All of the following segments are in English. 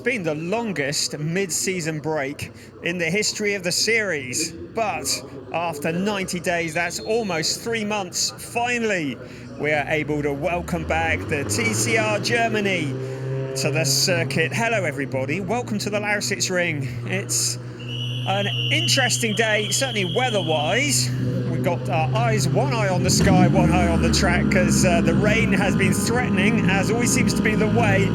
been the longest mid-season break in the history of the series, but after 90 days, that's almost 3 months, finally we are able to welcome back the TCR Germany to the circuit. Hello everybody, welcome to the Lausitzring. It's an interesting day, certainly weather-wise. We've got our eyes, one eye on the sky, one eye on the track, because the rain has been threatening, as always seems to be the way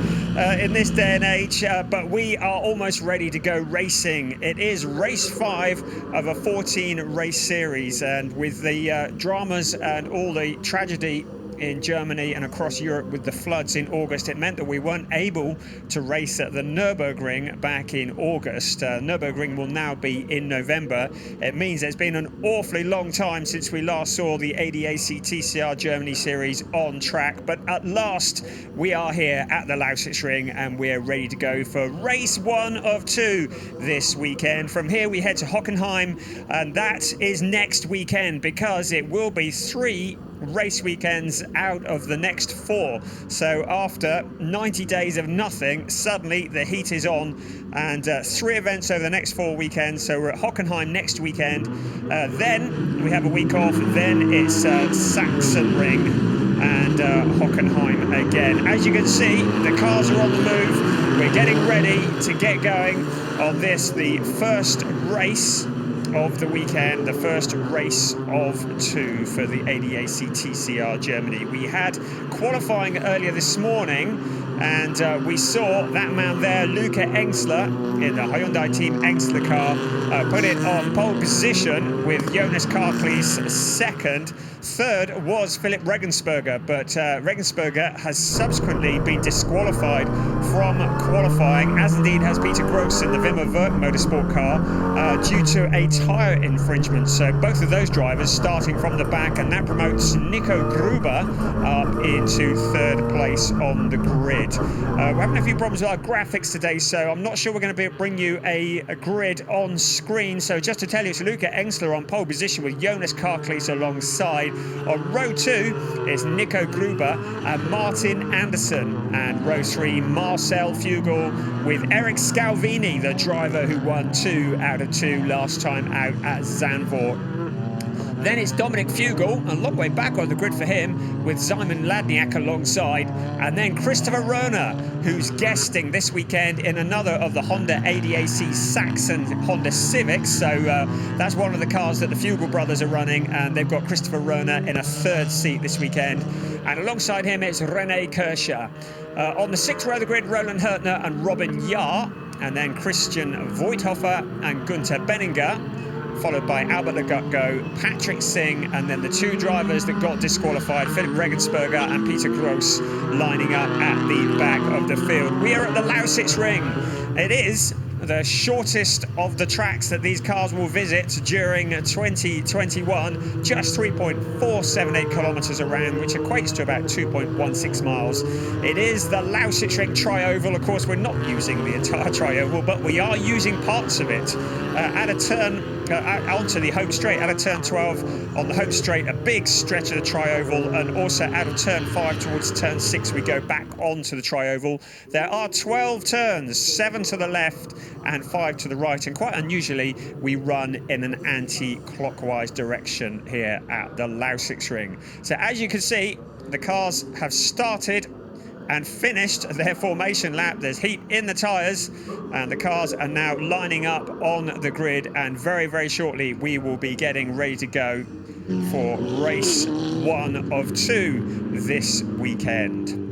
in this day and age, but we are almost ready to go racing. It is race 5 of a 14 race series, and with the dramas and all the tragedy in Germany and across Europe with the floods in August, it meant that we weren't able to race at the Nürburgring back in August. Nürburgring will now be in November. It means it's been an awfully long time since we last saw the ADAC TCR Germany series on track, but at last we are here at the Lausitzring and we're ready to go for race 1 of 2 this weekend. From here we head to Hockenheim, and that is next weekend, because it will be 3 race weekends out of the next 4. So after 90 days of nothing, suddenly the heat is on, and 3 events over the next 4 weekends. So we're at Hockenheim next weekend, then we have a week off, then it's Sachsenring and Hockenheim again. As you can see, the cars are on the move. We're getting ready to get going on this, the first race of the weekend, the first race of 2 for the ADAC TCR Germany. We had qualifying earlier this morning, and we saw that man there, Luca Engsler, in the Hyundai Team Engsler car, put it on pole position with Jonas Karklees second. Third was Philip Regensburger, but Regensburger has subsequently been disqualified from qualifying, as indeed has Peter Gross in the Wimmer Wirth Motorsport car, due to a tyre infringement. So both of those drivers starting from the back, and that promotes Nico Gruber up into 3rd place on the grid. We're having a few problems with our graphics today, so I'm not sure we're going to bring you a grid on screen. So just to tell you, it's Luca Engsler on pole position with Jonas Karklees alongside. On row 2 is Nico Gruber and Martin Andersson, and row 3 Marcel Fugel with Eric Scalvini, the driver who won 2 out of 2 last time out at Zandvoort. Then it's Dominic Fugel, a long way back on the grid for him, with Simon Ladniak alongside. And then Christopher Rohner, who's guesting this weekend in another of the Honda ADAC Saxon Honda Civics. So that's one of the cars that the Fugel brothers are running, and they've got Christopher Rohner in a 3rd seat this weekend. And alongside him, it's René Kirscher. On the 6th row of the grid, Roland Hurtner and Robin Jahr. And then Christian Voigthofer and Gunther Benninger, followed by Albert Legutko, Patrick Singh, and then the 2 drivers that got disqualified, Philip Regensburger and Peter Gross, lining up at the back of the field. We are at the Lausitzring. It is the shortest of the tracks that these cars will visit during 2021, just 3.478 kilometers around, which equates to about 2.16 miles. It is the Lausitzring Tri-Oval. Of course, we're not using the entire Tri-Oval, but we are using parts of it at a turn onto the home straight, out of turn 12 on the home straight, a big stretch of the Tri-Oval, and also out of turn 5 towards turn 6 we go back onto the Tri-Oval. There are 12 turns, 7 to the left and 5 to the right, and quite unusually we run in an anti-clockwise direction here at the Lausitzring. So as you can see, the cars have started and finished their formation lap. There's heat in the tyres, and the cars are now lining up on the grid, and very, very shortly we will be getting ready to go for race 1 of 2 this weekend.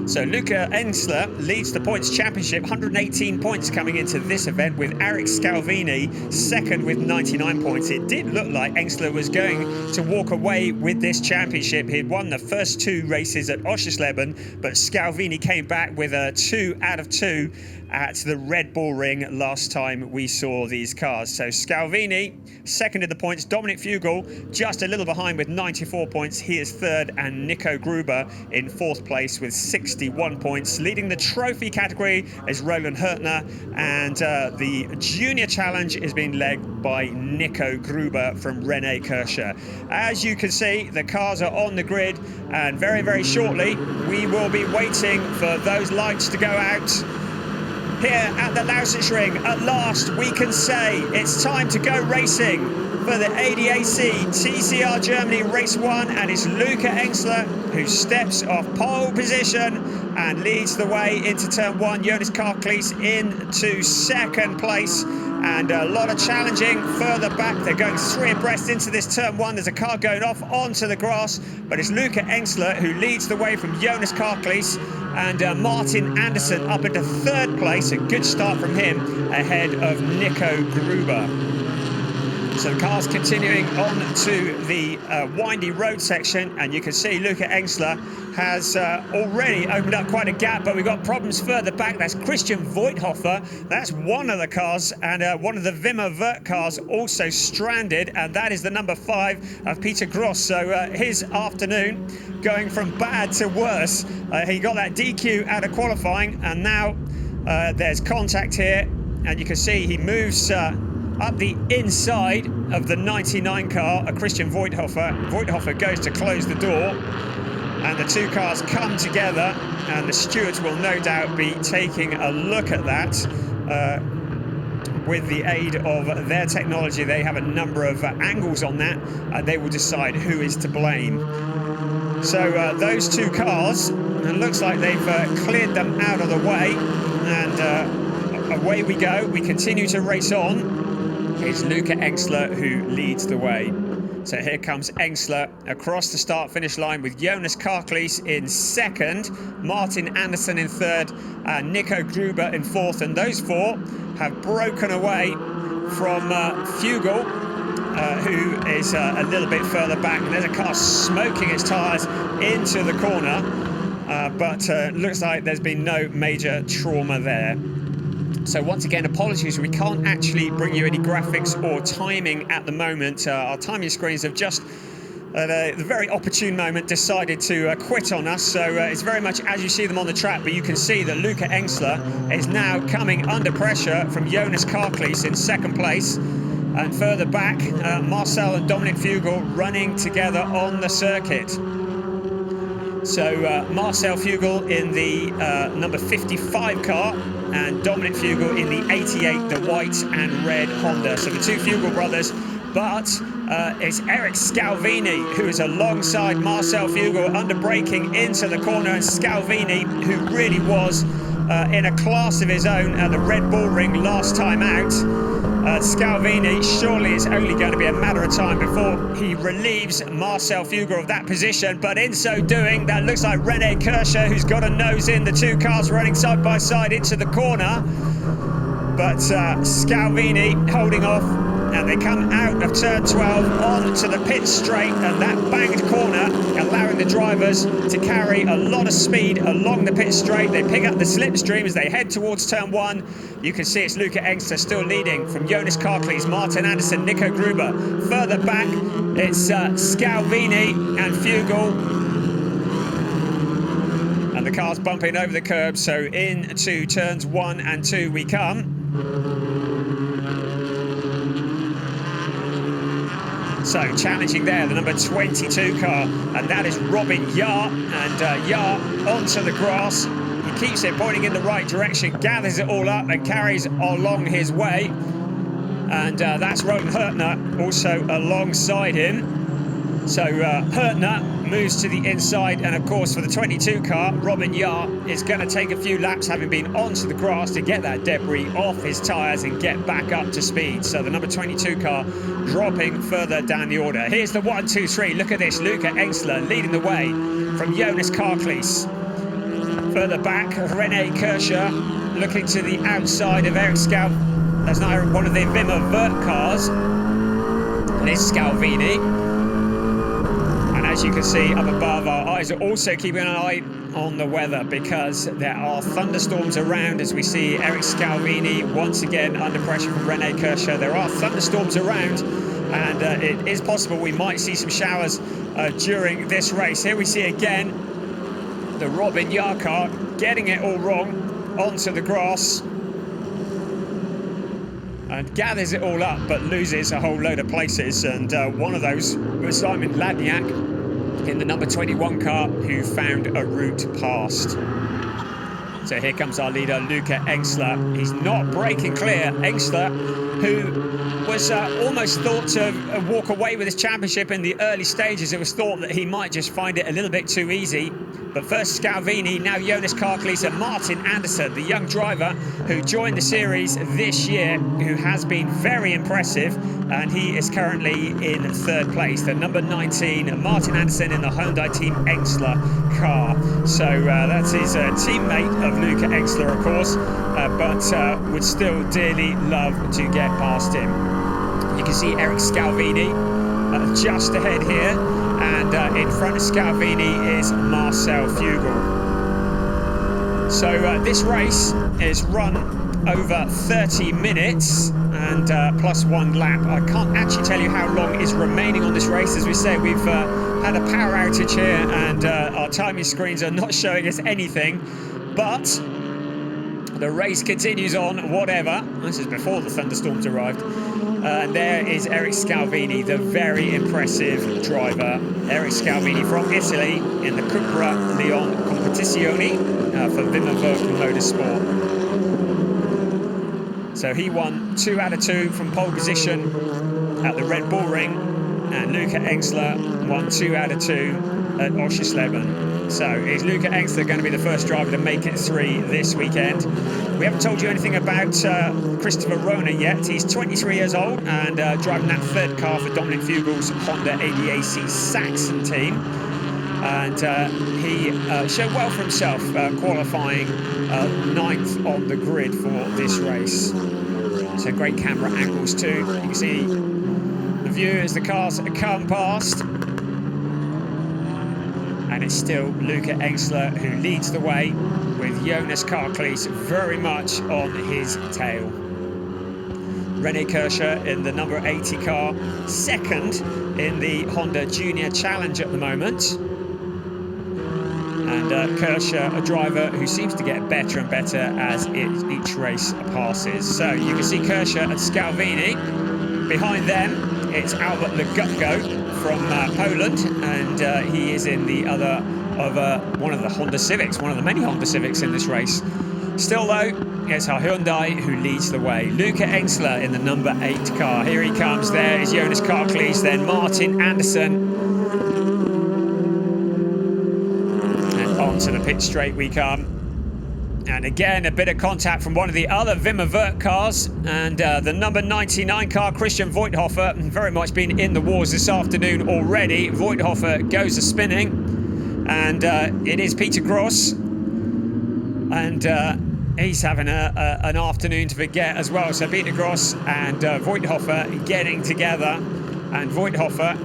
So Luca Engsler leads the points championship, 118 points coming into this event, with Eric Scalvini second with 99 points. It did look like Engsler was going to walk away with this championship. He'd won the first 2 races at Oschersleben, but Scalvini came back with a 2 out of 2 at the Red Bull Ring last time we saw these cars. So Scalvini second in the points, Dominic Fugel just a little behind with 94 points. He is 3rd, and Nico Gruber in 4th place with 61 points. Leading the trophy category is Roland Hurtner, and the junior challenge is being led by Nico Gruber from René Kirscher. As you can see, the cars are on the grid, and very, very shortly we will be waiting for those lights to go out here at the Lausitzring. At last, we can say it's time to go racing for the ADAC TCR Germany Race 1, and it's Luca Engstler who steps off pole position and leads the way into turn 1. Jonas Karklees into second place, and a lot of challenging further back. They're going 3 abreast into this turn 1. There's a car going off onto the grass, but it's Luca Engstler who leads the way from Jonas Karklees, and Martin Andersson up into 3rd place. A good start from him ahead of Nico Gruber. So the car's continuing on to the windy road section, and you can see Luca Engstler has already opened up quite a gap, but we've got problems further back. That's Christian Voigthofer. That's one of the cars, and one of the Wimmer Wirth cars also stranded, and that is the number 5 of Peter Gross. So his afternoon going from bad to worse. He got that DQ out of qualifying, and now there's contact here, and you can see he moves up the inside of the 99 car, a Christian Voigthofer. Voigthofer goes to close the door, and the 2 cars come together, and the stewards will no doubt be taking a look at that. With the aid of their technology, they have a number of angles on that, and they will decide who is to blame. So those 2 cars, it looks like they've cleared them out of the way, and away we go. We continue to race on. It's Luca Engstler who leads the way. So here comes Engstler across the start-finish line with Jonas Karklees in 2nd, Martin Andersson in 3rd, and Nico Gruber in 4th. And those 4 have broken away from Fugel, who is a little bit further back. And there's a car smoking its tyres into the corner, but looks like there's been no major trauma there. So once again, apologies, we can't actually bring you any graphics or timing at the moment. Our timing screens have just, at the very opportune moment, decided to quit on us. So it's very much as you see them on the track, but you can see that Luca Engstler is now coming under pressure from Jonas Karklees in 2nd place. And further back, Marcel and Dominic Fugel running together on the circuit. So Marcel Fugel in the number 55 car, and Dominic Fugel in the 88, the white and red Honda. So the 2 Fugel brothers, but it's Eric Scalvini who is alongside Marcel Fugel, under braking into the corner, and Scalvini, who really was in a class of his own at the Red Bull Ring last time out. Scalvini, surely it's only going to be a matter of time before he relieves Marcel Fugel of that position, but in so doing, that looks like Rene Kirscher, who's got a nose in. The 2 cars running side by side into the corner, but Scalvini holding off, and they come out of turn 12 onto the pit straight, and that banged corner allowing the drivers to carry a lot of speed along the pit straight. They pick up the slipstream as they head towards turn 1. You can see it's Luca Engstler still leading from Jonas Karklees, Martin Andersson, Nico Gruber. Further back, it's Scalvini and Fugel. And the car's bumping over the curb, so into turns 1 and 2 we come. So challenging there, the number 22 car, and that is Robin Yahr. And Yahr onto the grass. He keeps it pointing in the right direction, gathers it all up and carries along his way. And that's Roland Hurtner also alongside him. So Hurtner moves to the inside, and of course for the 22 car, Robin Yahr is going to take a few laps, having been onto the grass, to get that debris off his tyres and get back up to speed. So the number 22 car dropping further down the order. Here's the 1, 2, 3. Look at this, Luca Engstler leading the way from Jonas Karklees. Further back, Rene Kirscher looking to the outside of Eric Scalvini. That's not one of the Wimmer Wirth cars. And it's Scalvini. As you can see up above, our eyes are also keeping an eye on the weather, because there are thunderstorms around, as we see Eric Scalvini once again under pressure from Rene Kirscher. There are thunderstorms around, and it is possible we might see some showers during this race. Here we see again the Robin Yahr car getting it all wrong onto the grass, and gathers it all up but loses a whole load of places, and one of those was Simon Ladniak in the number 21 car, who found a route past. So here comes our leader, Luca Engstler. He's not breaking clear. Engstler, who was almost thought to walk away with his championship in the early stages. It was thought that he might just find it a little bit too easy. But first Scalvini, now Jonas Karklees and Martin Andersson, the young driver who joined the series this year, who has been very impressive, and he is currently in third place. The number 19, Martin Andersson in the Hyundai Team Engstler car. So that's his teammate of Luca Engstler, of course, but would still dearly love to get past him. You can see Eric Scalvini just ahead here, and in front of Scalvini is Marcel Fugel. So this race is run over 30 minutes and plus 1 lap. I can't actually tell you how long is remaining on this race. As we say, we've had a power outage here, and our timing screens are not showing us anything, but the race continues on, whatever. This is before the thunderstorms arrived. And there is Eric Scalvini, the very impressive driver. Eric Scalvini from Italy in the Cupra Leon Competizione for Wimmerwerk Motorsport. So he won 2 out of 2 from pole position at the Red Bull Ring, and Luca Engstler won 2 out of 2 at Oschersleben. So is Luca Engstler going to be the first driver to make it 3 this weekend? We haven't told you anything about Christopher Rona yet. He's 23 years old and driving that third car for Dominic Fugel's Honda ADAC Sachsen team. And he showed well for himself, qualifying 9th on the grid for this race. So great camera angles too. You can see the view as the cars come past. And it's still Luca Engstler who leads the way, with Jonas Karklees very much on his tail. René Kirscher in the number 80 car, second in the Honda Junior Challenge at the moment. And Kirscher, a driver who seems to get better and better as each race passes. So you can see Kirscher and Scalvini. Behind them, it's Albert Legutko from Poland, and he is in the other of one of the Honda Civics, one of the many Honda Civics in this race. Still though, it's our Hyundai who leads the way. Luca Engstler in the number 8 car. Here he comes. There is Jonas Karklees, then Martin Andersson. And onto the pit straight we come. And again, a bit of contact from one of the other Wimmerwerk cars, and the number 99 car, Christian Voigthofer, very much been in the wars this afternoon already. Voigthofer goes a spinning, and it is Peter Gross, and he's having an afternoon to forget as well. So Peter Gross and Voigthofer getting together, and Voigthofer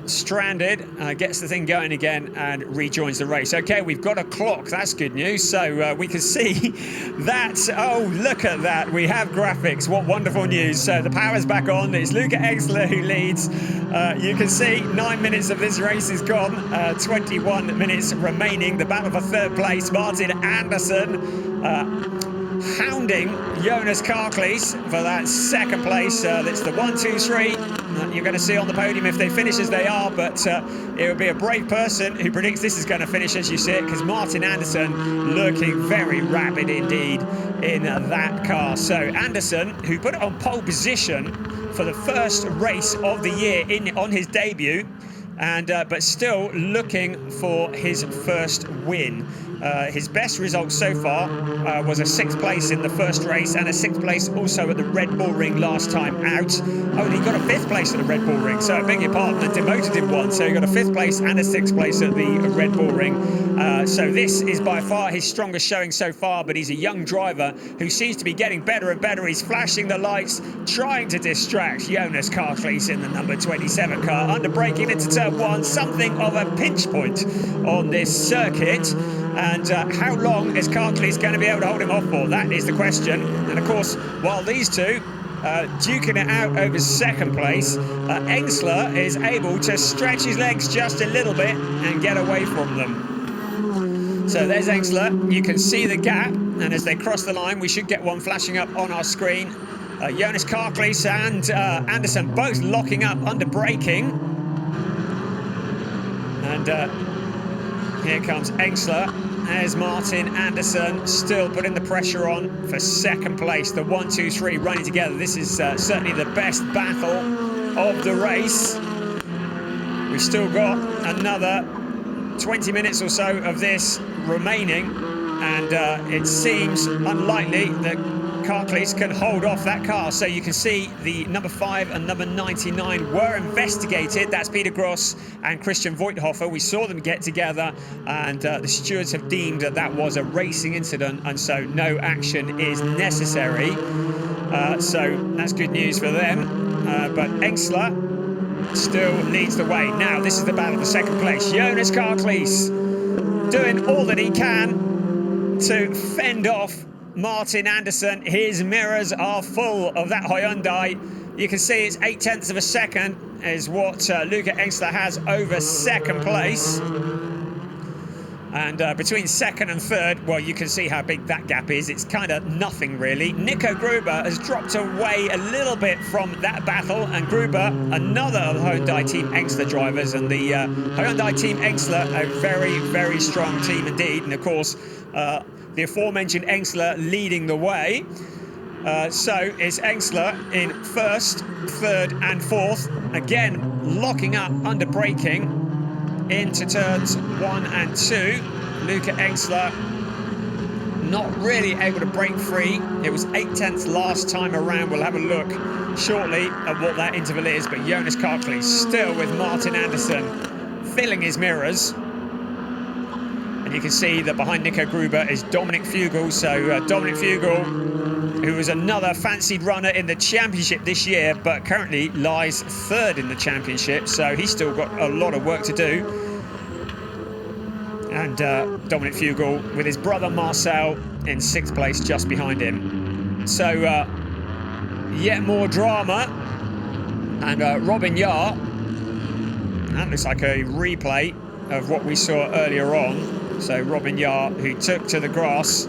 stranded, gets the thing going again and rejoins the race. Okay, we've got a clock. That's good news. So we can see that. Oh, look at that. We have graphics. What wonderful news. So the power's back on. It's Luca Engstler who leads. You can see 9 minutes of this race is gone. 21 minutes remaining. The battle for third place. Martin Andersson hounding Jonas Karklees for that second place. That's the 1, 2, 3 you're going to see on the podium if they finish as they are, but it would be a brave person who predicts this is going to finish as you see it, because Martin Andersson looking very rapid indeed in that car. So Andersson, who put it on pole position for the first race of the year on his debut, and but still looking for his first win. His best result so far was a 6th place in the first race, and a 6th place also at the Red Bull Ring last time out. Only got a 5th place at the Red Bull Ring, so I beg your pardon, the demoted him one. So he got a 5th place and a 6th place at the Red Bull Ring. So this is by far his strongest showing so far, but he's a young driver who seems to be getting better and better. He's flashing the lights, trying to distract Jonas Karklees in the number 27 car, under braking into turn 1, something of a pinch point on this circuit. And how long is Karklees going to be able to hold him off for? That is the question. And of course, while these two duking it out over second place, Engstler is able to stretch his legs just a little bit and get away from them. So there's Engstler. You can see the gap, and as they cross the line, we should get one flashing up on our screen. Jonas Karklees and Andersson both locking up under braking. And here comes Engstler, There's Martin Andersson still putting the pressure on for second place. The 1, 2, 3 running together. This is certainly the best battle of the race. We've still got another 20 minutes or so of this remaining, and it seems unlikely that Karklees can hold off that car. So you can see the number 5 and number 99 were investigated. That's Peter Gross and Christian Voigthofer. We saw them get together, and the stewards have deemed that that was a racing incident, and so no action is necessary. So that's good news for them. But Engsler still leads the way. Now this is the battle for second place. Jonas Karklees doing all that he can to fend off Martin Andersson. His mirrors are full of that Hyundai. You can see it's 0.8 of a second is what Luca Engsler has over second place. And between second and third, well, you can see how big that gap is. It's kind of nothing, really. Nico Gruber has dropped away a little bit from that battle. And Gruber, another of the Hyundai Team Engsler drivers. And the Hyundai Team Engsler, a very, very strong team indeed. And, of course, the aforementioned Engsler leading the way. So it's Engsler in first, third and fourth. Again, locking up under braking into turns 1 and 2. Luca Engsler not really able to break free. It was 0.8 last time around. We'll have a look shortly at what that interval is. But Jonas Karklees still with Martin Andersson filling his mirrors. And you can see that behind Nico Gruber is Dominic Fugel. So Dominic Fugel, who was another fancied runner in the championship this year, but currently lies third in the championship. So he's still got a lot of work to do. And Dominic Fugel with his brother Marcel in sixth place just behind him. So yet more drama. And Robin Yar, that looks like a replay of what we saw earlier on. So Robin Yar, who took to the grass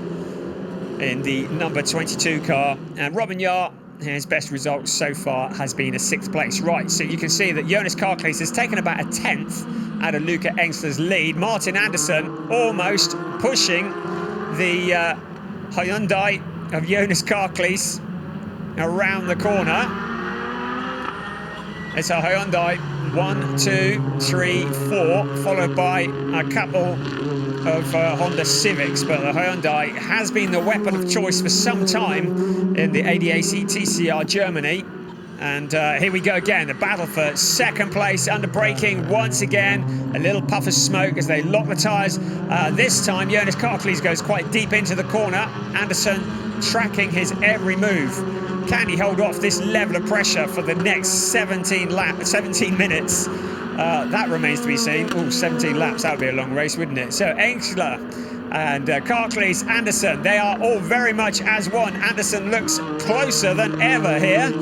in the number 22 car. And Robin Yar, his best result so far has been a 6th place. Right, so you can see that Jonas Karklees has taken about a 10th out of Luca Engsler's lead. Martin Andersson almost pushing the Hyundai of Jonas Karklees around the corner. It's a Hyundai 1, 2, 3, 4, followed by a couple of Honda Civics, but the Hyundai has been the weapon of choice for some time in the ADAC TCR Germany. And here we go again, the battle for second place under braking once again. A little puff of smoke as they lock the tyres. This time Jonas Karklees goes quite deep into the corner. Andersson tracking his every move. Can he hold off this level of pressure for the next 17 minutes? That remains to be seen. Oh, 17 laps, that would be a long race, wouldn't it? So Engsler and Karklees, Andersson, they are all very much as one. Andersson looks closer than ever here.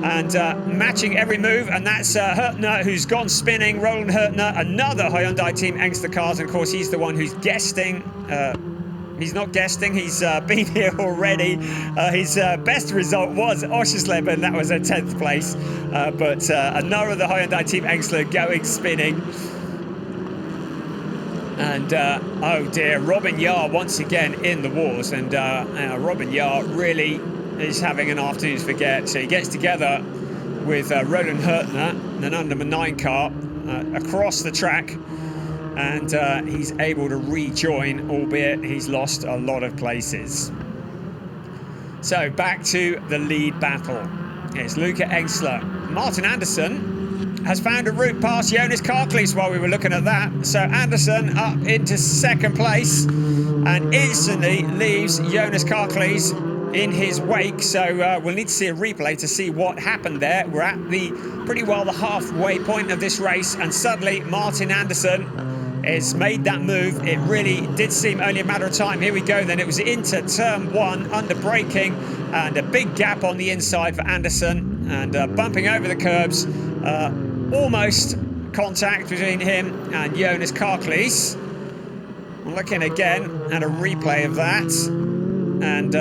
And matching every move, and that's Hurtner, who's gone spinning. Roland Hurtner, another Hyundai Team Engsler cars, and of course he's the one who's guesting. He's not guesting, he's been here already. His best result was Oschersleben, and that was a 10th place. But another of the Hyundai Team Engsler going spinning. And oh dear, Robin Yar once again in the wars, and Robin Yar really is having an afternoon's forget. So he gets together with Roland Hurtner, the number 9 car, across the track, and he's able to rejoin, albeit he's lost a lot of places. So back to the lead battle. It's Luca Engsler. Martin Andersson has found a route past Jonas Karklees while we were looking at that. So Andersson up into second place and instantly leaves Jonas Karklees in his wake. So we'll need to see a replay to see what happened there. We're at pretty well the halfway point of this race, and suddenly Martin Andersson has made that move. It really did seem only a matter of time. Here we go then. It was into turn 1 under braking, and a big gap on the inside for Andersson, and bumping over the curbs. Almost contact between him and Jonas Karklees. Looking again at a replay of that, and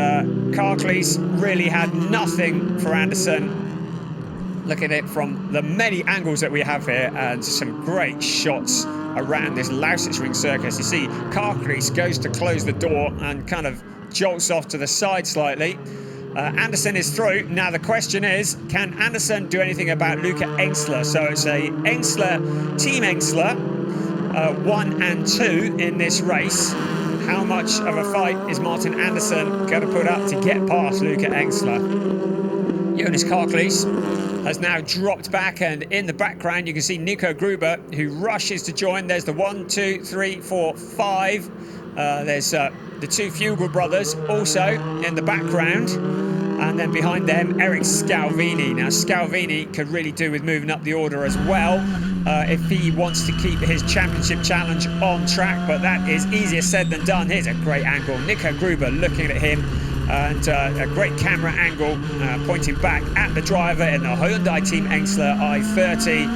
Karklees really had nothing for Andersson. Look at it from the many angles that we have here, and some great shots around this Lausitzring circus. You see Karklees goes to close the door and kind of jolts off to the side slightly. Anderson is through. Now the question is, can Anderson do anything about Luca Engsler? So it's a Team Engsler, 1 and 2 in this race. How much of a fight is Martin Anderson going to put up to get past Luca Engsler? Jonas Karklees has now dropped back, and in the background you can see Nico Gruber, who rushes to join. There's the 1, 2, 3, 4, 5. There's the 2 Fugel brothers also in the background, and then behind them Eric Scalvini. Now Scalvini could really do with moving up the order as well if he wants to keep his championship challenge on track, but that is easier said than done. Here's a great angle, Nico Gruber looking at him, and a great camera angle pointing back at the driver in the Hyundai Team Engsler i30,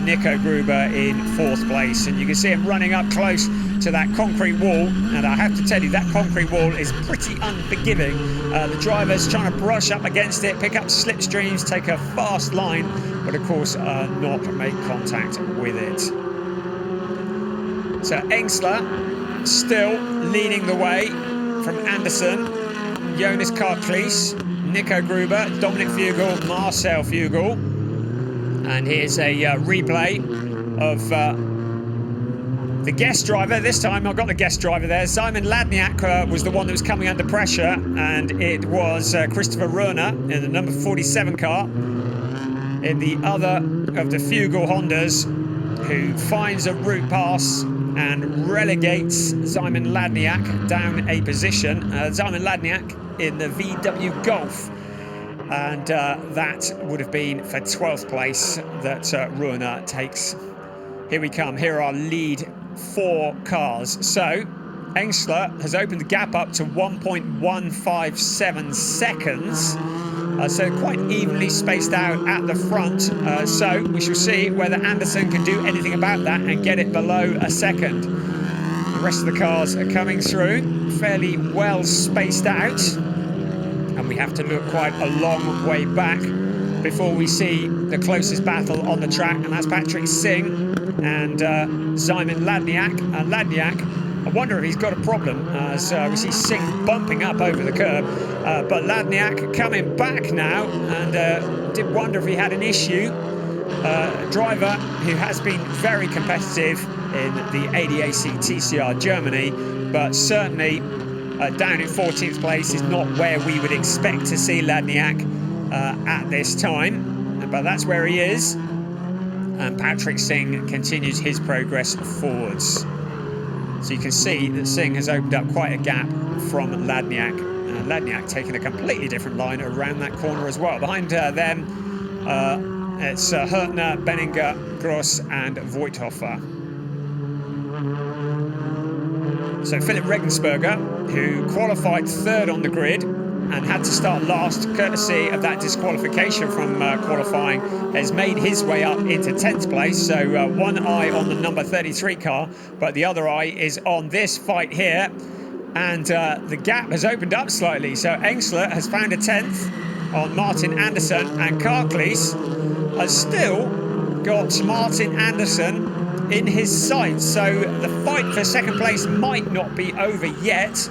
Nico Gruber in 4th place. And you can see him running up close to that concrete wall, and I have to tell you, that concrete wall is pretty unforgiving. The driver's trying to brush up against it, pick up slipstreams, take a fast line, but of course not make contact with it. So Engsler still leading the way from Anderson, Jonas Karklees, Nico Gruber, Dominic Fugel, Marcel Fugel. And here's a replay of the guest driver. This time I've got the guest driver there. Simon Ladniak was the one that was coming under pressure, and it was Christopher Ruhner in the number 47 car in the other of the Fugel Hondas, who finds a route pass and relegates Simon Ladniak down a position. Simon Ladniak in the VW Golf, and that would have been for 12th place that Ruhner takes. Here we come. Here are our lead 4 cars. So Engsler has opened the gap up to 1.157 seconds. So quite evenly spaced out at the front. So we shall see whether Anderson can do anything about that and get it below a second. The rest of the cars are coming through fairly well spaced out, and we have to look quite a long way back before we see the closest battle on the track, and that's Patrick Singh and Simon Ladniak. Ladniak, I wonder if he's got a problem, as we see Singh bumping up over the curb, but Ladniak coming back now, and did wonder if he had an issue. Driver who has been very competitive in the ADAC TCR Germany, but certainly down in 14th place is not where we would expect to see Ladniak at this time, but that's where he is, and Patrick Singh continues his progress forwards. So you can see that Singh has opened up quite a gap from Ladniak. Ladniak taking a completely different line around that corner as well. Behind them, it's Hürtner, Benninger, Gross and Voigthofer. So Philip Regensberger, who qualified 3rd on the grid and had to start last courtesy of that disqualification from qualifying, has made his way up into 10th place. So one eye on the number 33 car, but the other eye is on this fight here, and the gap has opened up slightly. So Engsler has found a 10th on Martin Anderson, and Karklees has still got Martin Anderson in his sights. So the fight for 2nd place might not be over yet,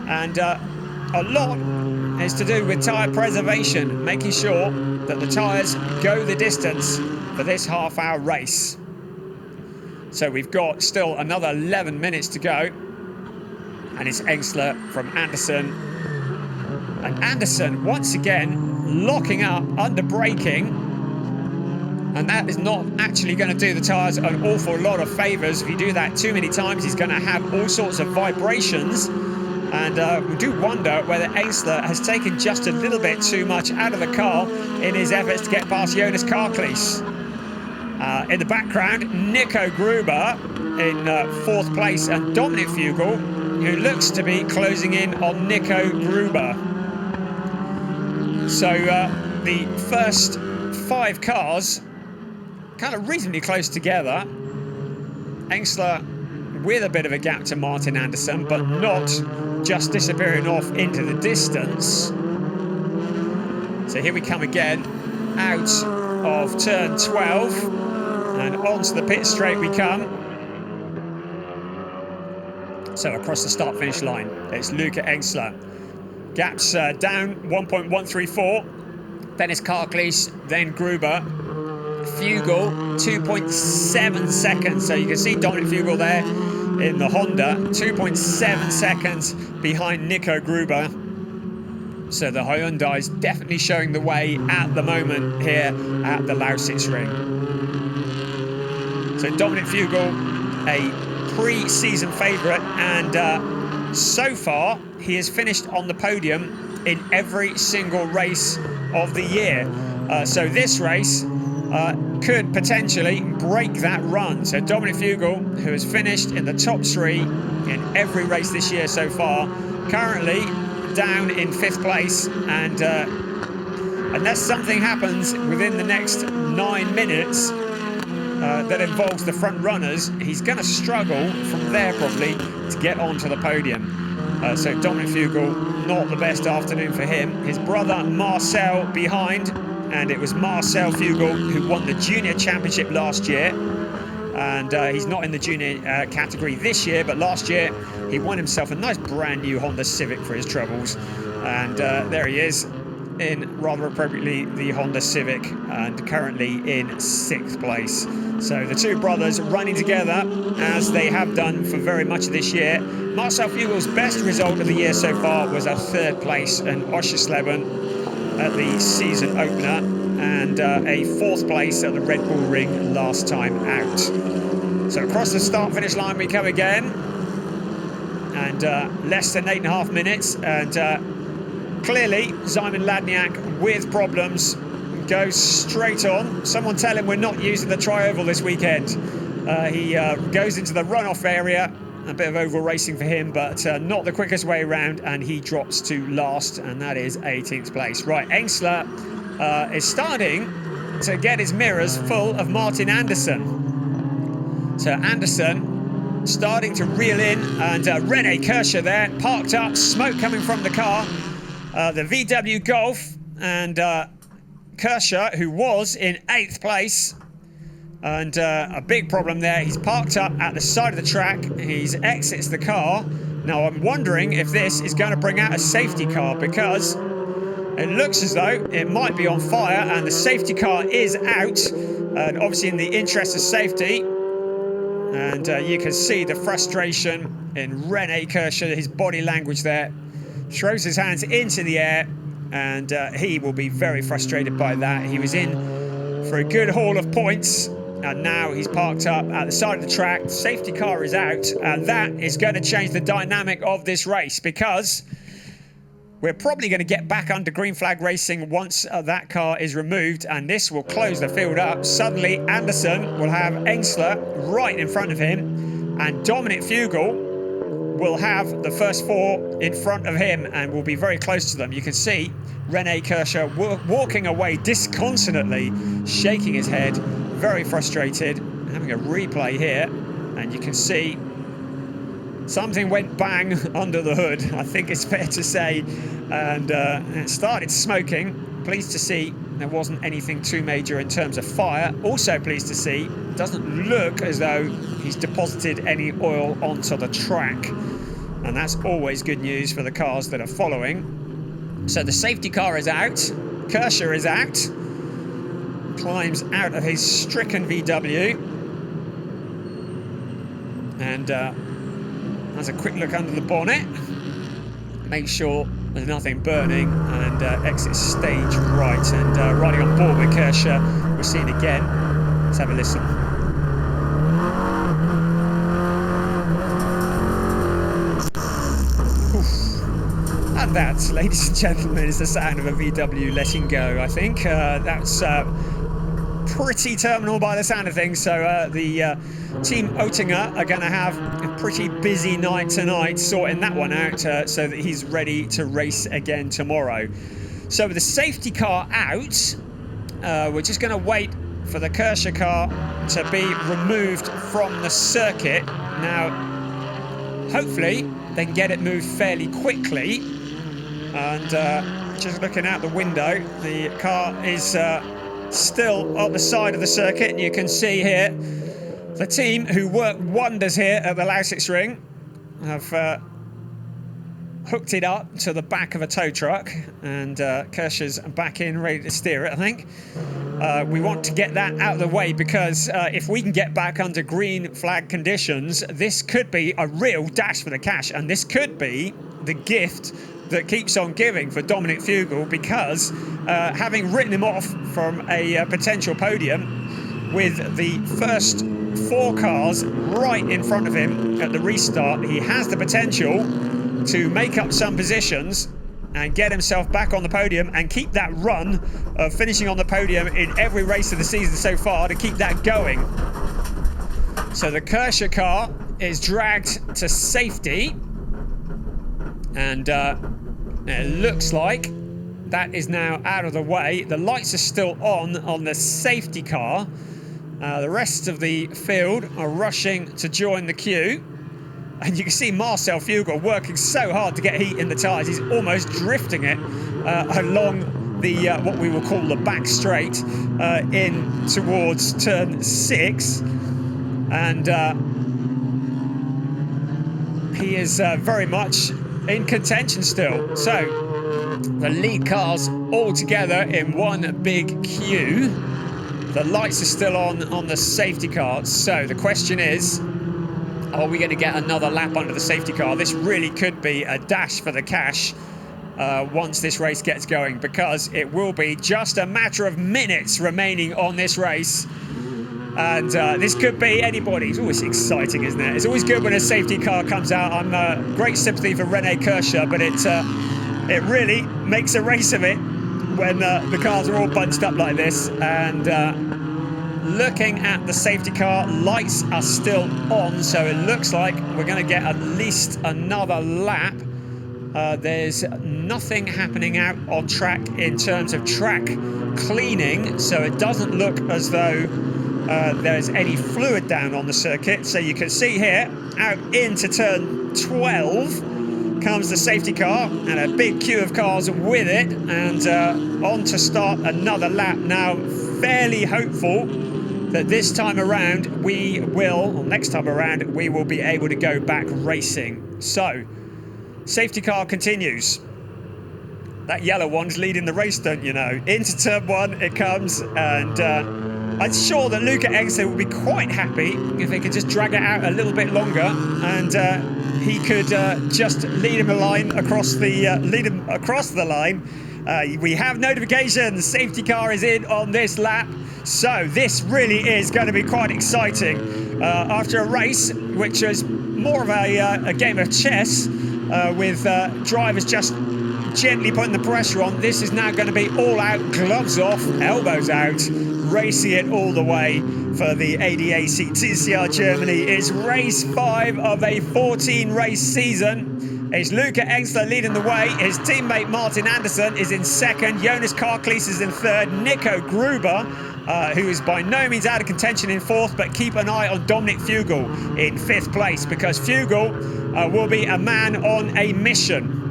and a lot is to do with tyre preservation, making sure that the tyres go the distance for this half-hour race. So we've got still another 11 minutes to go, and it's Engsler from Anderson, and Anderson once again locking up under braking, and that is not actually going to do the tyres an awful lot of favours. If you do that too many times, he's going to have all sorts of vibrations. And we do wonder whether Engsler has taken just a little bit too much out of the car in his efforts to get past Jonas Karklees. In the background, Nico Gruber in 4th place, and Dominic Fugel, who looks to be closing in on Nico Gruber. So the first 5 cars kind of reasonably close together. Engsler with a bit of a gap to Martin Anderson, but not just disappearing off into the distance. So here we come again, out of turn 12, and onto the pit straight we come. So across the start-finish line, it's Luca Engsler. Gaps down 1.134. Then it's Karklees, then Gruber. Fugel, 2.7 seconds. So you can see Dominic Fugel there in the Honda, 2.7 seconds behind Nico Gruber. So the Hyundai is definitely showing the way at the moment here at the Lausitzring. So Dominic Fugel, a pre-season favourite, and so far he has finished on the podium in every single race of the year. So this race could potentially break that run. So Dominic Fugel, who has finished in the top 3 in every race this year so far, currently down in 5th place, and unless something happens within the next 9 minutes that involves the front runners, he's going to struggle from there probably to get onto the podium. So Dominic Fugel, not the best afternoon for him. His brother Marcel behind, and it was Marcel Fugel who won the junior championship last year, and he's not in the junior category this year, but last year he won himself a nice brand new Honda Civic for his troubles, and there he is in, rather appropriately, the Honda Civic, and currently in 6th place. So the two brothers running together as they have done for very much of this year. Marcel Fugel's best result of the year so far was a 3rd place in Oschersleben at the season opener, and a 4th place at the Red Bull Ring last time out. So across the start-finish line we come again, and less than 8.5 minutes, and clearly Simon Ladniak with problems goes straight on. Someone tell him we're not using the tri-oval this weekend. He goes into the runoff area. A bit of oval racing for him, but not the quickest way around, and he drops to last, and that is 18th place. Right, Engsler is starting to get his mirrors full of Martin Anderson. So Anderson starting to reel in, and Rene Kirscher there, parked up, smoke coming from the car. The VW Golf, and Kirscher, who was in 8th place, and a big problem there. He's parked up at the side of the track. He exits the car. Now I'm wondering if this is going to bring out a safety car, because it looks as though it might be on fire, and the safety car is out, and obviously in the interest of safety. And you can see the frustration in Rene Kirscher, his body language there. Throws his hands into the air, and he will be very frustrated by that. He was in for a good haul of points, and now he's parked up at the side of the track. The safety car is out, and that is going to change the dynamic of this race, because we're probably going to get back under green flag racing once that car is removed, and this will close the field up. Suddenly Anderson will have Engsler right in front of him, and Dominic Fugel will have the first 4 in front of him, and will be very close to them. You can see Rene Kirscher walking away disconsolately, shaking his head, very frustrated. Having a replay here, and you can see something went bang under the hood, I think it's fair to say, and it started smoking. Pleased to see there wasn't anything too major in terms of fire. Also pleased to see it doesn't look as though he's deposited any oil onto the track, and that's always good news for the cars that are following. So the safety car is out, Kirscher is out, climbs out of his stricken VW, and has a quick look under the bonnet, make sure there's nothing burning, and exits stage right, and riding on board with Kirscher, we're seeing again. Let's have a listen. Oof. And that, ladies and gentlemen, is the sound of a VW letting go, I think. That's pretty terminal by the sound of things, so the Team Oettinger are going to have a pretty busy night tonight sorting that one out, so that he's ready to race again tomorrow. So with the safety car out, we're just going to wait for the Kirscher car to be removed from the circuit. Now, hopefully they can get it moved fairly quickly, and just looking out the window, the car is still on the side of the circuit, and you can see here the team who work wonders here at the Lausitzring, have hooked it up to the back of a tow truck, and Kirsch's back in, ready to steer it, I think. We want to get that out of the way, because if we can get back under green flag conditions, this could be a real dash for the cash, and this could be the gift that keeps on giving for Dominic Fugel, because having written him off from a potential podium with the first 4 cars right in front of him at the restart, he has the potential to make up some positions and get himself back on the podium and keep that run of finishing on the podium in every race of the season so far, to keep that going. So the Kirscher car is dragged to safety, and it looks like that is now out of the way. The lights are still on the safety car. The rest of the field are rushing to join the queue. And you can see Marcel Fugel working so hard to get heat in the tyres. He's almost drifting it along the what we will call the back straight in towards turn 6. And he is very much in contention still. So the lead cars all together in one big queue. The lights are still on the safety car. So the question is, are we going to get another lap under the safety car? This really could be a dash for the cash once this race gets going, because it will be just a matter of minutes remaining on this race. And this could be anybody. It's always exciting, isn't it? It's always good when a safety car comes out. I'm great sympathy for René Kirscher, but it really makes a race of it when the cars are all bunched up like this. And looking at the safety car, lights are still on, so it looks like we're going to get at least another lap. There's nothing happening out on track in terms of track cleaning, so it doesn't look as though there's any fluid down on the circuit. So you can see here, out into turn 12 comes the safety car, and a big queue of cars with it, and on to start another lap. Now, fairly hopeful that this time around we will, or next time around, we will be able to go back racing. So, safety car continues. That yellow one's leading the race, don't you know? Into turn 1 it comes, and I'm sure that Luca Engster would be quite happy if he could just drag it out a little bit longer, and he could just lead him across the line. We have notifications. Safety car is in on this lap. So this really is going to be quite exciting. After a race which was more of a game of chess with drivers just gently putting the pressure on, this is now going to be all out, gloves off, elbows out, racing it all the way for the ADAC TCR Germany. It's race 5 of a 14-race season. It's Luca Engster leading the way. His teammate Martin Andersson is in second. Jonas Karklees is in third. Nico Gruber, who is by no means out of contention, in fourth, but keep an eye on Dominic Fugel in 5th place, because Fugel will be a man on a mission.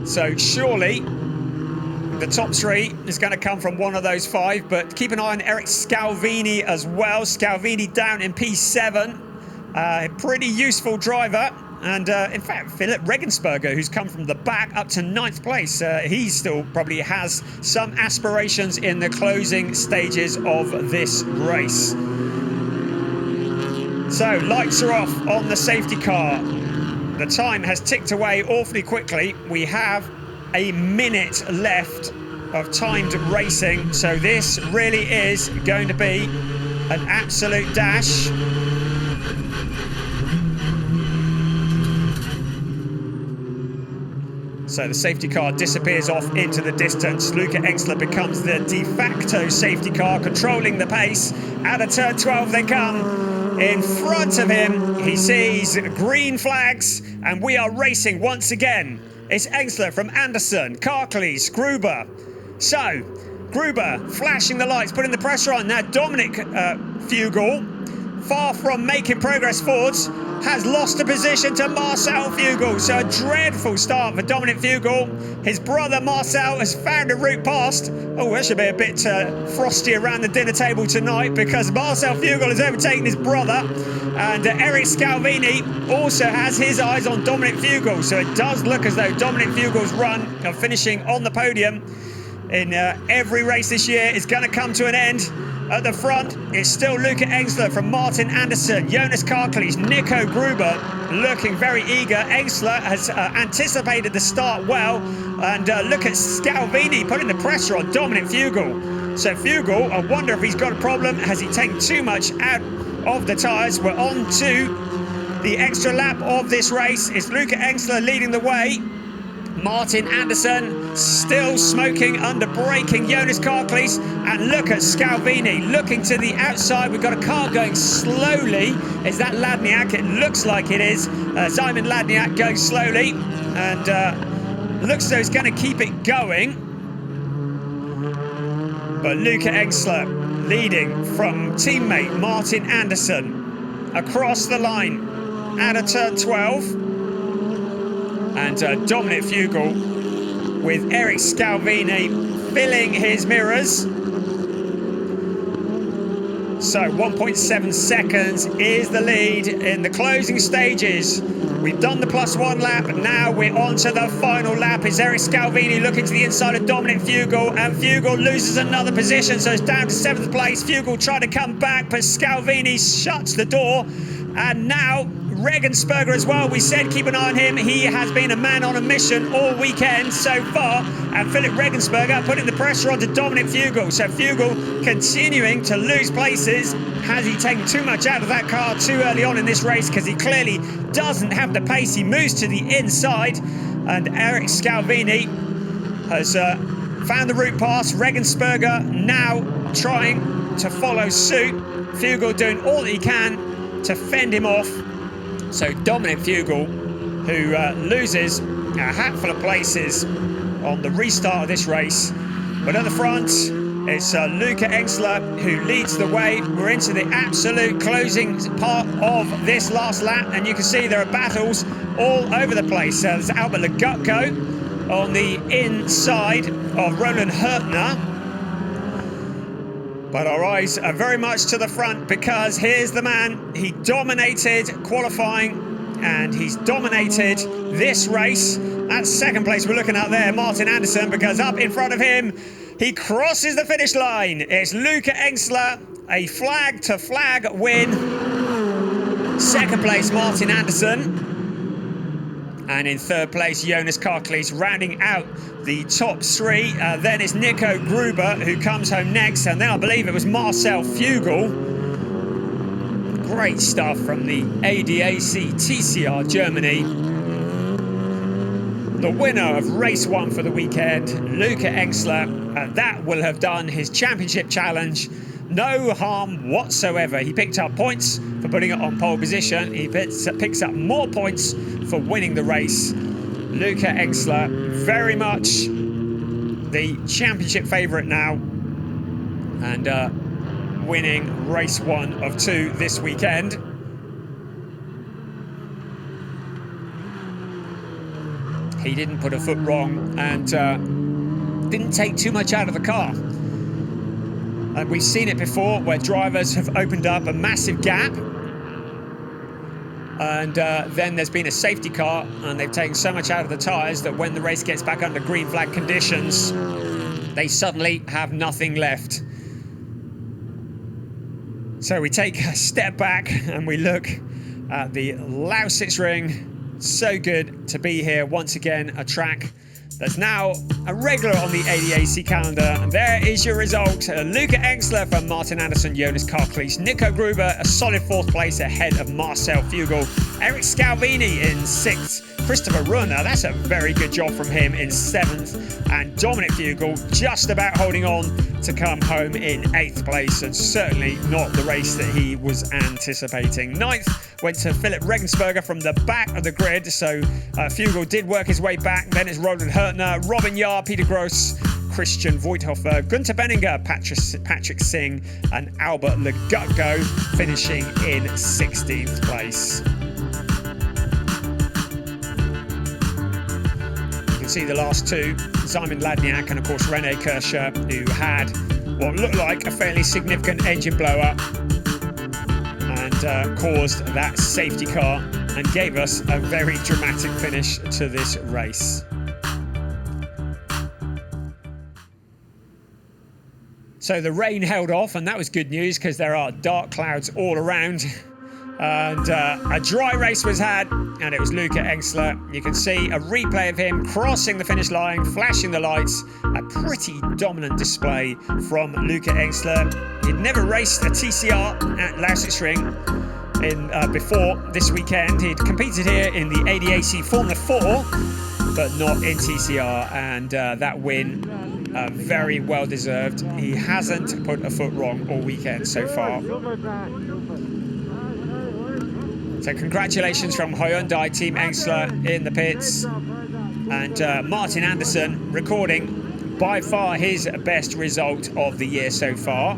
So surely the top 3 is going to come from one of those 5, but keep an eye on Eric Scalvini as well. Scalvini down in P7, pretty useful driver. And in fact, Philip Regensberger, who's come from the back up to 9th place, he still probably has some aspirations in the closing stages of this race. So lights are off on the safety car. The time has ticked away awfully quickly. We have a minute left of timed racing, so this really is going to be an absolute dash. So the safety car disappears off into the distance. Luca Engster becomes the de facto safety car, controlling the pace. Out of turn 12 they come. In front of him, he sees green flags, and we are racing once again. It's Engster from Andersson, Karklees, Gruber. So, Gruber flashing the lights, putting the pressure on. Now Dominic Fugel far from making progress forwards, has lost a position to Marcel Fugel. So a dreadful start for Dominic Fugel. His brother Marcel has found a route past. Oh, that should be a bit frosty around the dinner table tonight, because Marcel Fugel has overtaken his brother, and Eric Scalvini also has his eyes on Dominic Fugel. So it does look as though Dominic Fugel's run of finishing on the podium in every race this year is going to come to an end. At the front, it's still Luca Engsler from Martin Anderson, Jonas Karklees, Nico Gruber looking very eager. Engsler has anticipated the start well, and look at Scalvini putting the pressure on Dominic Fugel. So Fugel, I wonder if he's got a problem. Has he taken too much out of the tyres? We're on to the extra lap of this race. It's Luca Engsler leading the way. Martin Anderson still smoking under braking Jonas Karklees, and look at Scalvini looking to the outside. We've got a car going slowly. Is that Ladniak? It looks like it is. Simon Ladniak going slowly, and looks as though he's going to keep it going. But Luca Engsler leading from teammate Martin Anderson across the line out of turn 12. And Dominic Fugel with Eric Scalvini filling his mirrors. So 1.7 seconds is the lead in the closing stages. We've done the +1 lap, now we're on to the final lap. It's Eric Scalvini looking to the inside of Dominic Fugel, and Fugel loses another position, so it's down to 7th place. Fugel trying to come back, but Scalvini shuts the door. And now Regensburger as well. We said keep an eye on him. He has been a man on a mission all weekend so far. And Philip Regensburger putting the pressure onto Dominic Fugel. So Fugel continuing to lose places. Has he taken too much out of that car too early on in this race? Because he clearly doesn't have the pace. He moves to the inside. And Eric Scalvini has found the route past. Regensburger now trying to follow suit. Fugel doing all that he can to fend him off. So Dominic Fugel, who loses a hatful of places on the restart of this race. But at the front, it's Luca Engsler who leads the way. We're into the absolute closing part of this last lap, and you can see there are battles all over the place. There's Albert Legutko on the inside of Roland Hurtner. But our eyes are very much to the front, because here's the man. He dominated qualifying, and he's dominated this race. That's second place we're looking at there, Martin Anderson, because up in front of him, he crosses the finish line. It's Luca Engsler, a flag-to-flag win. Second place, Martin Anderson. And in third place, Jonas Karklees rounding out the top three. Then it's Nico Gruber who comes home next. And then I believe it was Marcel Fugel. Great stuff from the ADAC TCR Germany. The winner of race 1 for the weekend, Luca Engsler. That will have done his championship challenge no harm whatsoever. He picked up points for putting it on pole position. He picks up more points for winning the race. Luca Engsler, very much the championship favourite now, and winning race 1 of 2 this weekend. He didn't put a foot wrong, and didn't take too much out of the car. And we've seen it before where drivers have opened up a massive gap, and then there's been a safety car and they've taken so much out of the tyres that when the race gets back under green flag conditions, they suddenly have nothing left. So we take a step back and we look at the Lausitzring. So good to be here once again, a track that's now a regular on the ADAC calendar. And there is your result. Luca Engsler from Martin Anderson, Jonas Karklees, Nico Gruber, a solid 4th place ahead of Marcel Fugel. Eric Scalvini in 6th. Christopher Runner, that's a very good job from him, in 7th. And Dominic Fugel just about holding on to come home in 8th place, and certainly not the race that he was anticipating. 9th went to Philip Regensburger from the back of the grid, so Fugel did work his way back. Then it's Roland Hurtner, Robin Yar, Peter Gross, Christian Voithofer, Gunther Benninger, Patrick Singh and Albert Legutko finishing in 16th place. You can see the last two, Simon Ladniak and of course Rene Kirscher, who had what looked like a fairly significant engine blow-up and caused that safety car and gave us a very dramatic finish to this race. So the rain held off, and that was good news because there are dark clouds all around. And a dry race was had, and it was Luca Engsler. You can see a replay of him crossing the finish line, flashing the lights. A pretty dominant display from Luca Engsler. He'd never raced a TCR at Lausitzring before this weekend. He'd competed here in the ADAC Formula 4, but not in TCR, and that win very well deserved. He hasn't put a foot wrong all weekend so far. So congratulations from Hyundai Team Engsler in the pits, and Martin Andersson recording by far his best result of the year so far.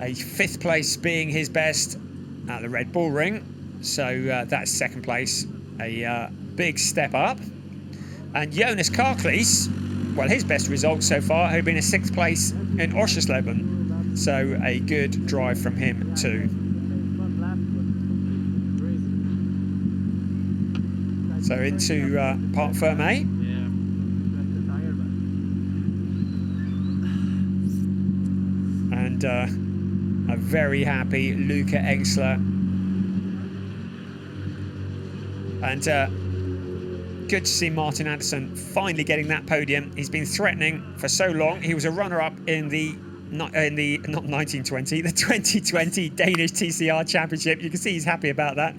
A 5th place being his best at the Red Bull Ring, so that's 2nd place, a big step up. And Jonas Karklees, well, his best result so far had been a 6th place in Oschersleben, so a good drive from him too. So into Parc Fermé. And a very happy Luca Engsler. And good to see Martin Andersson finally getting that podium. He's been threatening for so long. He was a runner-up in the not 1920, the 2020 Danish TCR Championship. You can see he's happy about that.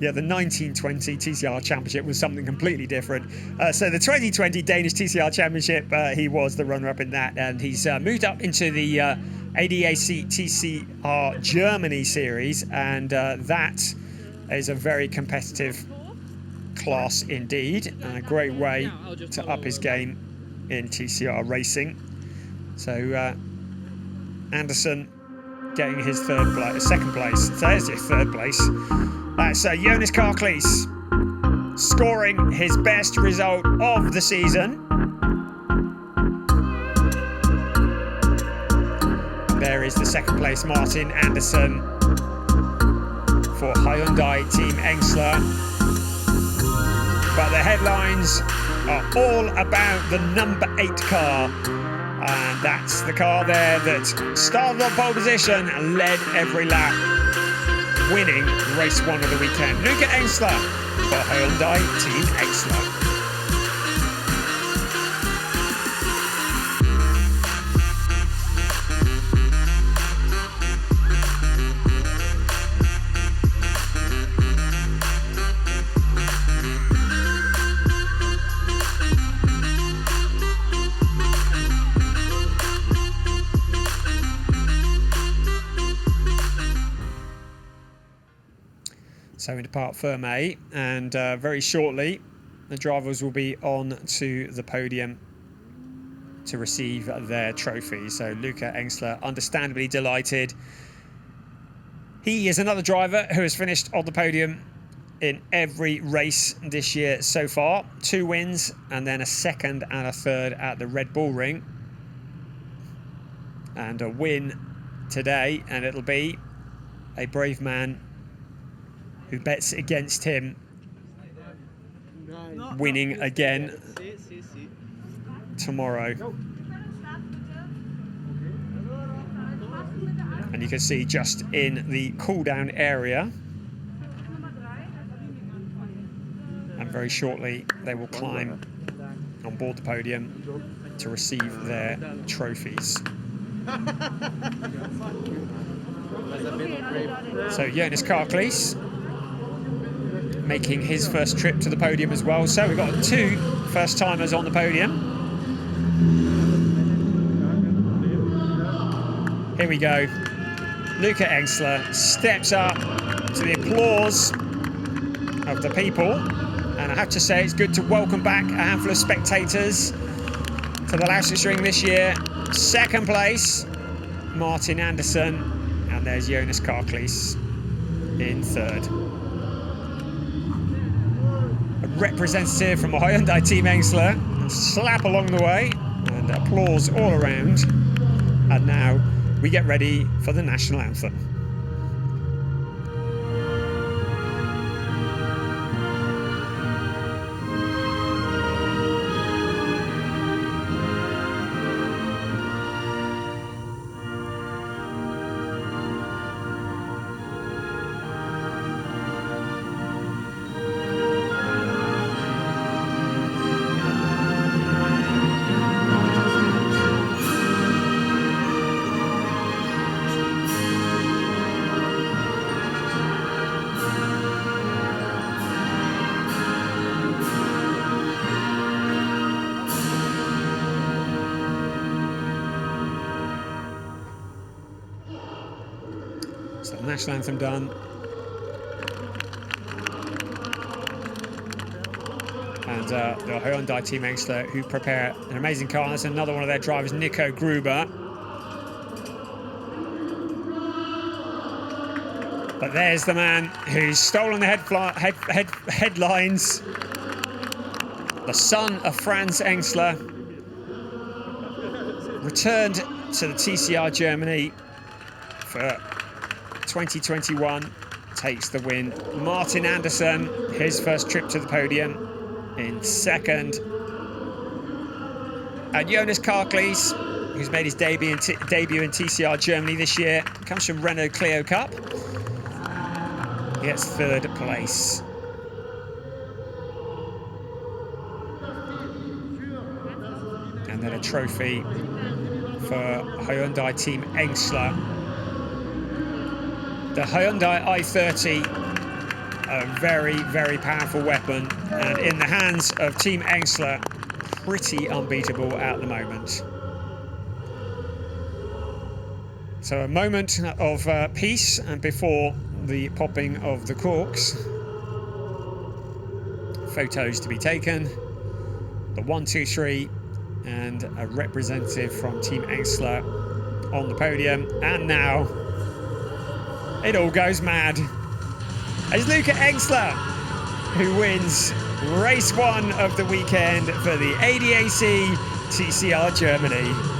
Yeah, the 1920 TCR Championship was something completely different. So the 2020 Danish TCR Championship, he was the runner-up in that, and he's moved up into the ADAC TCR Germany series, and that is a very competitive class indeed, and a great way to up his game in TCR racing. So Andersson getting his 2nd place. So there's your 3rd place. That's Jonas Karklees scoring his best result of the season. There is the 2nd place Martin Andersson for Hyundai Team Engsler. But the headlines are all about the number 8 car. And that's the car there that started on pole position and led every lap, winning race 1 of the weekend. Luca Engsler for Hyundai Team Engsler. So into Parc Fermé, and very shortly the drivers will be on to the podium to receive their trophy. So Luca Engsler understandably delighted. He is another driver who has finished on the podium in every race this year so far. 2 wins and then a 2nd and a 3rd at the Red Bull Ring. And a win today, and it'll be a brave man who bets against him winning again tomorrow. And you can see just in the cool down area, and very shortly they will climb on board the podium to receive their trophies. So Jonas Karklees making his first trip to the podium as well. So we've got 2 first-timers on the podium. Here we go. Luca Engsler steps up to the applause of the people And I have to say, it's good to welcome back a handful of spectators to the Lausitzring this year. Second place, Martin Andersson, and there's Jonas Karklees in third. A representative from the Hyundai Team Engsler, and slap along the way, and applause all around. And now we get ready for the national anthem. So the national anthem done. And the Hyundai Team Engsler, who prepare an amazing car. There's another one of their drivers, Nico Gruber. But there's the man who's stolen the headlines. The son of Franz Engsler. Returned to the TCR Germany for 2021, takes the win. Martin Andersson, his first trip to the podium, in second. And Jonas Karklees, who's made his debut in TCR Germany this year, comes from Renault Clio Cup, gets third place. And then a trophy for Hyundai Team Engsler. The Hyundai i30, a very, very powerful weapon, and in the hands of Team Engsler, pretty unbeatable at the moment. So a moment of peace and before the popping of the corks. Photos to be taken. The 1, 2, 3, and a representative from Team Engsler on the podium. And now it all goes mad. It's Luca Engsler who wins race 1 of the weekend for the ADAC TCR Germany.